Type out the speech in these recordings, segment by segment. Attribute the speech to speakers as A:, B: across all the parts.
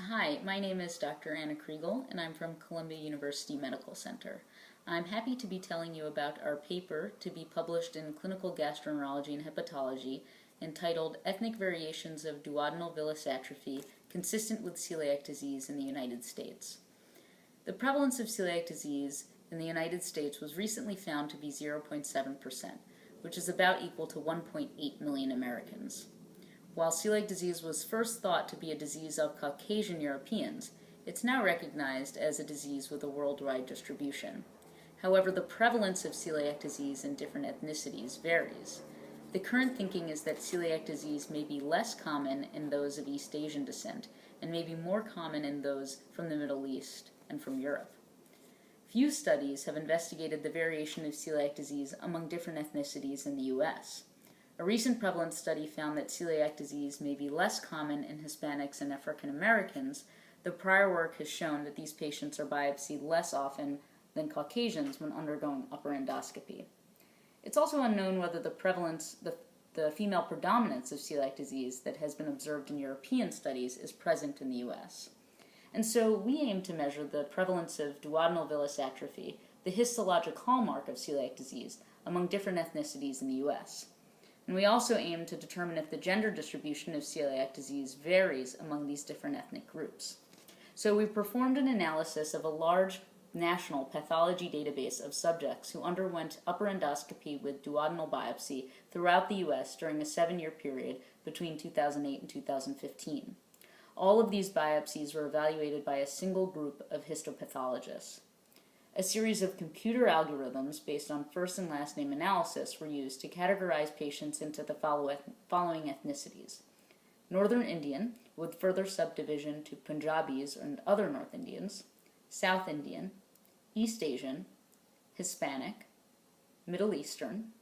A: Hi, my name is Dr. Anna Kriegel, and I'm from Columbia University Medical Center. I'm happy to be telling you about our paper to be published in Clinical Gastroenterology and Hepatology entitled Ethnic Variations of Duodenal Villous Atrophy Consistent with Celiac Disease in the United States. The prevalence of celiac disease in the United States was recently found to be 0.7%, which is about equal to 1.8 million Americans. While celiac disease was first thought to be a disease of Caucasian Europeans, it's now recognized as a disease with a worldwide distribution. However, the prevalence of celiac disease in different ethnicities varies. The current thinking is that celiac disease may be less common in those of East Asian descent and may be more common in those from the Middle East and from Europe. Few studies have investigated the variation of celiac disease among different ethnicities in the U.S. A recent prevalence study found that celiac disease may be less common in Hispanics and African Americans, though prior work has shown that these patients are biopsied less often than Caucasians when undergoing upper endoscopy. It's also unknown whether the female predominance of celiac disease that has been observed in European studies is present in the U.S. And so we aim to measure the prevalence of duodenal villous atrophy, the histologic hallmark of celiac disease, among different ethnicities in the U.S. And we also aim to determine if the gender distribution of celiac disease varies among these different ethnic groups. So we performed an analysis of a large national pathology database of subjects who underwent upper endoscopy with duodenal biopsy throughout the U.S. during a 7-year period between 2008 and 2015. All of these biopsies were evaluated by a single group of histopathologists. A series of computer algorithms based on first and last name analysis were used to categorize patients into the following ethnicities: Northern Indian, with further subdivision to Punjabis and other North Indians; South Indian; East Asian; Hispanic; Middle Eastern;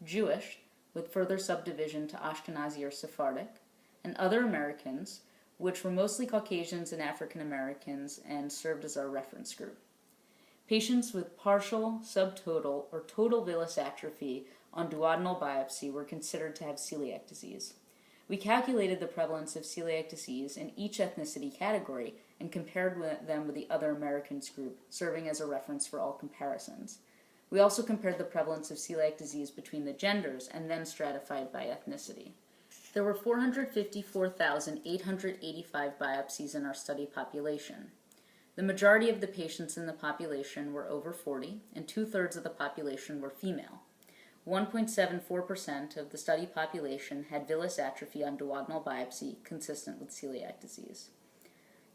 A: Jewish, with further subdivision to Ashkenazi or Sephardic; and other Americans, which were mostly Caucasians and African Americans and served as our reference group. Patients with partial, subtotal, or total villous atrophy on duodenal biopsy were considered to have celiac disease. We calculated the prevalence of celiac disease in each ethnicity category and compared them with the other Americans group, serving as a reference for all comparisons. We also compared the prevalence of celiac disease between the genders and then stratified by ethnicity. There were 454,885 biopsies in our study population. The majority of the patients in the population were over 40, and 2/3 of the population were female. 1.74% of the study population had villous atrophy on duodenal biopsy consistent with celiac disease.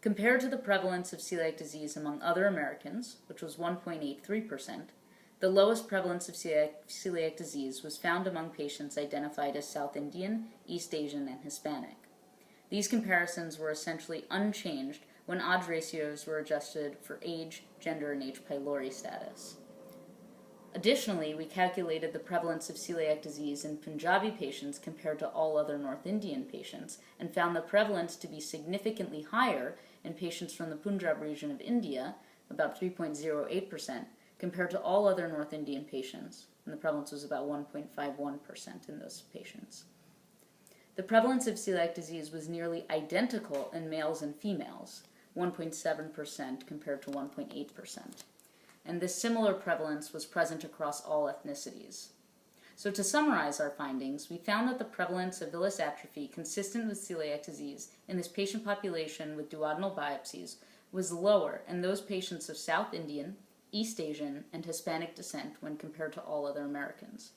A: Compared to the prevalence of celiac disease among other Americans, which was 1.83%, the lowest prevalence of celiac disease was found among patients identified as South Indian, East Asian, and Hispanic. These comparisons were essentially unchanged when odds ratios were adjusted for age, gender, and H. pylori status. Additionally, we calculated the prevalence of celiac disease in Punjabi patients compared to all other North Indian patients and found the prevalence to be significantly higher in patients from the Punjab region of India, about 3.08%, compared to all other North Indian patients, and the prevalence was about 1.51% in those patients. The prevalence of celiac disease was nearly identical in males and females, 1.7% compared to 1.8%. And this similar prevalence was present across all ethnicities. So to summarize our findings, we found that the prevalence of villous atrophy consistent with celiac disease in this patient population with duodenal biopsies was lower in those patients of South Indian, East Asian, and Hispanic descent when compared to all other Americans.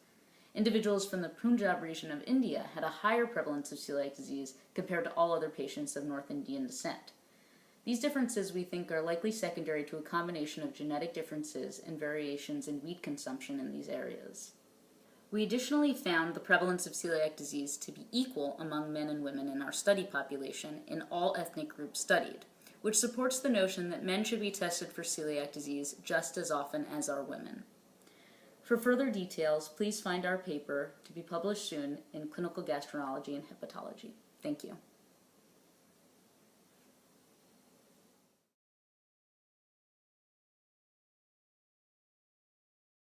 A: Individuals from the Punjab region of India had a higher prevalence of celiac disease compared to all other patients of North Indian descent. These differences, we think, are likely secondary to a combination of genetic differences and variations in wheat consumption in these areas. We additionally found the prevalence of celiac disease to be equal among men and women in our study population in all ethnic groups studied, which supports the notion that men should be tested for celiac disease just as often as are women. For further details, please find our paper to be published soon in Clinical Gastroenterology and Hepatology. Thank you.